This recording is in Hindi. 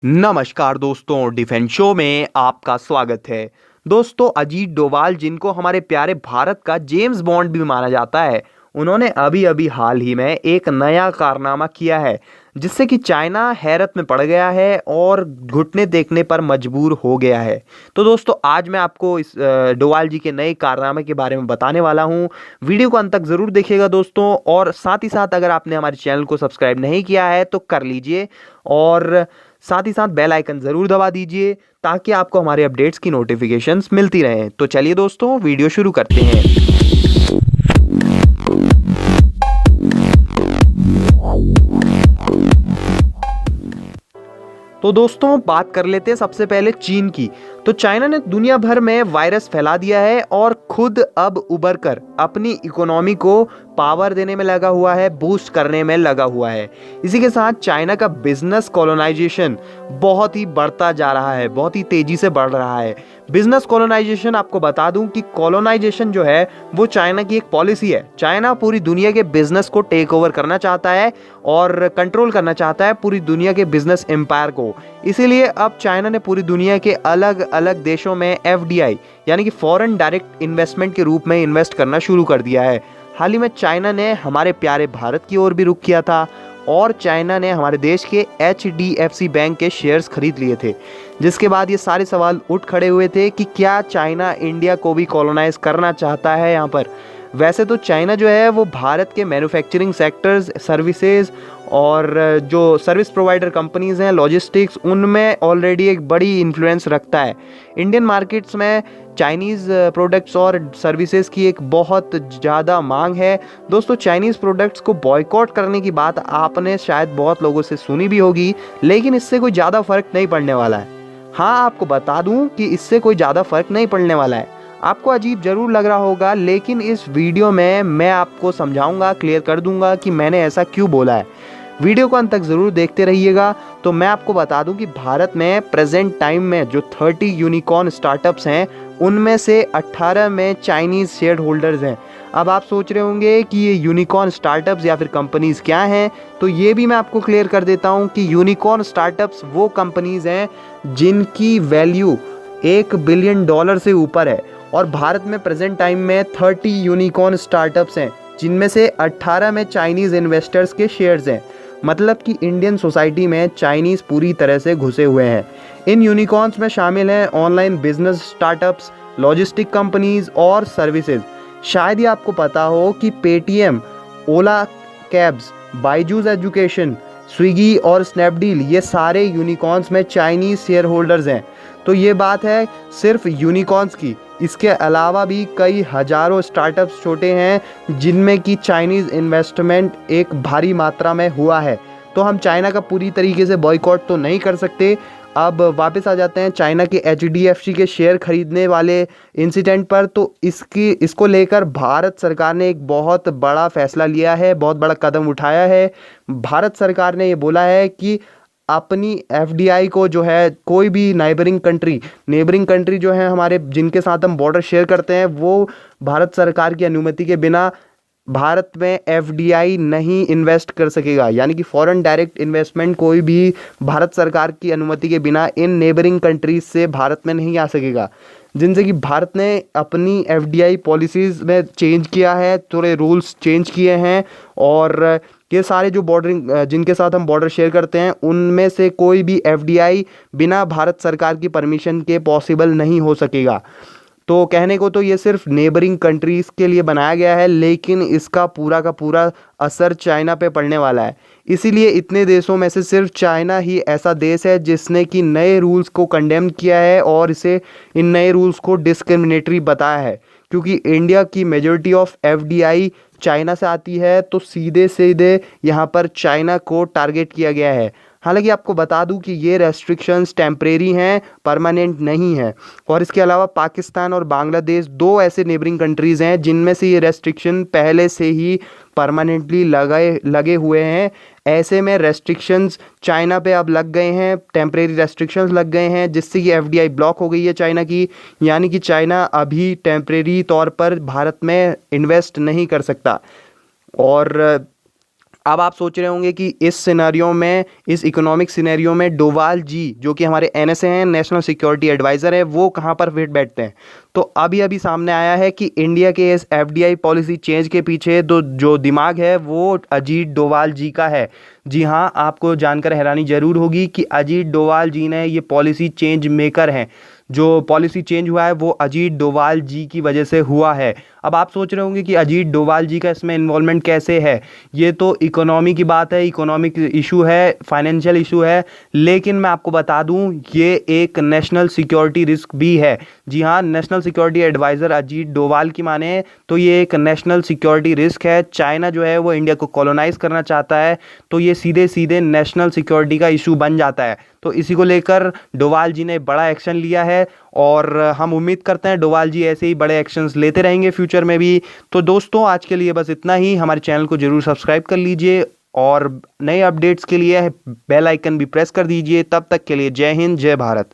नमस्कार दोस्तों, डिफेंस शो में आपका स्वागत है। दोस्तों, अजीत डोभाल, जिनको हमारे प्यारे भारत का जेम्स बॉन्ड भी माना जाता है, उन्होंने अभी अभी हाल ही में एक नया कारनामा किया है जिससे कि चाइना हैरत में पड़ गया है और घुटने देखने पर मजबूर हो गया है। तो दोस्तों, आज मैं आपको इस डोभाल जी के नए कारनामे के बारे में बताने वाला हूं। वीडियो को अंत तक जरूर देखिएगा दोस्तों, और साथ ही साथ अगर आपने हमारे चैनल को सब्सक्राइब नहीं किया है तो कर लीजिए, और साथ ही साथ बेल आइकन जरूर दबा दीजिए ताकि आपको हमारे अपडेट्स की नोटिफिकेशंस मिलती रहें। तो चलिए दोस्तों, वीडियो शुरू करते हैं। तो दोस्तों, बात कर लेते हैं सबसे पहले चीन की। तो चाइना ने दुनिया भर में वायरस फैला दिया है और खुद अब उबर कर अपनी इकोनॉमी को पावर देने में लगा हुआ है, बूस्ट करने में लगा हुआ है। इसी के साथ चाइना का बिजनेस कॉलोनाइजेशन बहुत ही बढ़ता जा रहा है, बहुत ही तेजी से बढ़ रहा है। बिजनेस कॉलोनाइजेशन, आपको बता दूं कि कॉलोनाइजेशन जो है वो चाइना की एक पॉलिसी है। चाइना पूरी दुनिया के बिजनेस को टेक ओवर करना चाहता है और कंट्रोल करना चाहता है पूरी दुनिया के बिजनेस एम्पायर को। इसीलिए अब चाइना ने पूरी दुनिया के अलग अलग देशों में एफडीआई यानी कि फॉरेन डायरेक्ट इन्वेस्टमेंट के रूप में इन्वेस्ट करना शुरू कर दिया है। हाल ही में चाइना ने हमारे प्यारे भारत की ओर भी रुख किया था और चाइना ने हमारे देश के HDFC बैंक के शेयर्स खरीद लिए थे, जिसके बाद ये सारे सवाल उठ खड़े हुए थे कि क्या चाइना इंडिया को भी कॉलोनाइज करना चाहता है यहाँ पर। वैसे तो चाइना जो है वो भारत के मैन्युफैक्चरिंग सेक्टर्स, सर्विसेज और जो सर्विस प्रोवाइडर कंपनीज हैं, लॉजिस्टिक्स, उनमें ऑलरेडी एक बड़ी इन्फ्लुएंस रखता है। इंडियन मार्केट्स में चाइनीज़ प्रोडक्ट्स और सर्विसेज की एक बहुत ज़्यादा मांग है। दोस्तों, चाइनीज़ प्रोडक्ट्स को बॉयकॉट करने की बात आपने शायद बहुत लोगों से सुनी भी होगी, लेकिन इससे कोई ज़्यादा फर्क नहीं पड़ने वाला है। हाँ, आपको बता दूं कि इससे कोई ज़्यादा फर्क नहीं पड़ने वाला है। आपको अजीब जरूर लग रहा होगा, लेकिन इस वीडियो में मैं आपको समझाऊंगा, क्लियर कर दूंगा कि मैंने ऐसा क्यों बोला है। वीडियो को अंत तक जरूर देखते रहिएगा। तो मैं आपको बता दूं कि भारत में प्रेजेंट टाइम में जो 30 यूनिकॉर्न स्टार्टअप्स हैं, उनमें से 18 में चाइनीज़ शेयर होल्डर्स हैं। अब आप सोच रहे होंगे कि ये यूनिकॉर्न स्टार्टअप्स या फिर कंपनीज़ क्या हैं, तो ये भी मैं आपको क्लियर कर देता हूं कि यूनिकॉर्न स्टार्टअप्स वो कंपनीज़ हैं जिनकी वैल्यू $1 बिलियन से ऊपर है। और भारत में प्रेजेंट टाइम में 30 यूनिकॉर्न स्टार्टअप्स हैं, जिनमें से 18 में चाइनीज़ इन्वेस्टर्स के शेयर्स हैं। मतलब कि इंडियन सोसाइटी में चाइनीज़ पूरी तरह से घुसे हुए हैं। इन यूनिकॉर्न्स में शामिल हैं online business startups, logistic companies और सर्विसेज। शायद ही आपको पता हो कि पेटीएम, ओला कैब्स, बायजूस एजुकेशन, स्विगी और स्नैपडील, ये सारे यूनिकॉर्न्स में चाइनीज़ शेयर होल्डर्स हैं। तो ये बात है सिर्फ यूनिकॉर्न्स की। इसके अलावा भी कई हजारों स्टार्टअप्स छोटे हैं जिनमें कि चाइनीज़ इन्वेस्टमेंट एक भारी मात्रा में हुआ है। तो हम चाइना का पूरी तरीके से बॉयकॉट तो नहीं कर सकते। अब वापस आ जाते हैं चाइना के HDFC के शेयर खरीदने वाले इंसिडेंट पर। तो इसको लेकर भारत सरकार ने एक बहुत बड़ा फैसला लिया है, बहुत बड़ा कदम उठाया है। भारत सरकार ने ये बोला है कि अपनी FDI को जो है कोई भी नेबरिंग कंट्री जो है हमारे, जिनके साथ हम बॉर्डर शेयर करते हैं, वो भारत सरकार की अनुमति के बिना भारत में FDI नहीं इन्वेस्ट कर सकेगा। यानी कि फॉरेन डायरेक्ट इन्वेस्टमेंट कोई भी भारत सरकार की अनुमति के बिना इन नेबरिंग कंट्रीज से भारत में नहीं आ सकेगा। जिनसे कि भारत ने अपनी FDI पॉलिसीज़ में चेंज किया है, थोड़े रूल्स चेंज किए हैं। और ये सारे जो बॉर्डरिंग जिनके साथ हम बॉर्डर शेयर करते हैं, उनमें से कोई भी FDI बिना भारत सरकार की परमिशन के पॉसिबल नहीं हो सकेगा। तो कहने को तो ये सिर्फ नेबरिंग कंट्रीज़ के लिए बनाया गया है, लेकिन इसका पूरा का पूरा असर चाइना पे पड़ने वाला है। इसीलिए इतने देशों में से सिर्फ चाइना ही ऐसा देश है जिसने कि नए रूल्स को कंडेम किया है और इसे, इन नए रूल्स को डिस्क्रिमिनेटरी बताया है। क्योंकि इंडिया की मेजॉरिटी ऑफ FDI चाइना से आती है, तो सीधे सीधे यहाँ पर चाइना को टारगेट किया गया है। हालांकि आपको बता दूं कि ये रेस्ट्रिक्शंस टेम्परेरी हैं, परमानेंट नहीं है। और इसके अलावा पाकिस्तान और बांग्लादेश 2 ऐसे नेबरिंग कंट्रीज़ हैं जिनमें से ये रेस्ट्रिक्शन पहले से ही परमानेंटली लगे हुए हैं। ऐसे में रेस्ट्रिक्शंस चाइना पे अब लग गए हैं, टेम्परेरी रेस्ट्रिक्शंस लग गए हैं, जिससे कि FDI ब्लॉक हो गई है चाइना की। यानी कि चाइना अभी टेम्परेरी तौर पर भारत में इन्वेस्ट नहीं कर सकता। और अब आप सोच रहे होंगे कि इस सिनेरियो में, इस इकोनॉमिक सिनेरियो में डोवाल जी जो कि हमारे एनएसए हैं, नेशनल सिक्योरिटी एडवाइज़र है, वो कहाँ पर फिट बैठते हैं। तो अभी अभी सामने आया है कि इंडिया के इस एफडीआई पॉलिसी चेंज के पीछे तो जो दिमाग है वो अजीत डोवाल जी का है। जी हाँ, आपको जानकर हैरानी जरूर होगी कि अजीत डोवाल जी ने ये पॉलिसी चेंज मेकर हैं। जो पॉलिसी चेंज हुआ है वो अजीत डोवाल जी की वजह से हुआ है। अब आप सोच रहे होंगे कि अजीत डोवाल जी का इसमें इन्वॉल्वमेंट कैसे है। ये तो इकोनॉमी की बात है, इकोनॉमिक इशू है, फाइनेंशियल इशू है, लेकिन मैं आपको बता दूं ये एक नेशनल सिक्योरिटी रिस्क भी है। जी हाँ, national security adviser Ajit Doval की माने तो ये एक नेशनल सिक्योरिटी रिस्क है। चाइना जो है वो इंडिया को कॉलोनाइज करना चाहता है, तो ये सीधे सीधे नेशनल सिक्योरिटी का इशू बन जाता है। तो इसी को लेकर डोवाल जी ने बड़ा एक्शन लिया है और हम उम्मीद करते हैं डोवाल जी ऐसे ही बड़े एक्शंस लेते रहेंगे फ्यूचर में भी। तो दोस्तों, आज के लिए बस इतना ही। हमारे चैनल को जरूर सब्सक्राइब कर लीजिए और नए अपडेट्स के लिए बेल आइकन भी प्रेस कर दीजिए। तब तक के लिए जय हिंद, जय भारत।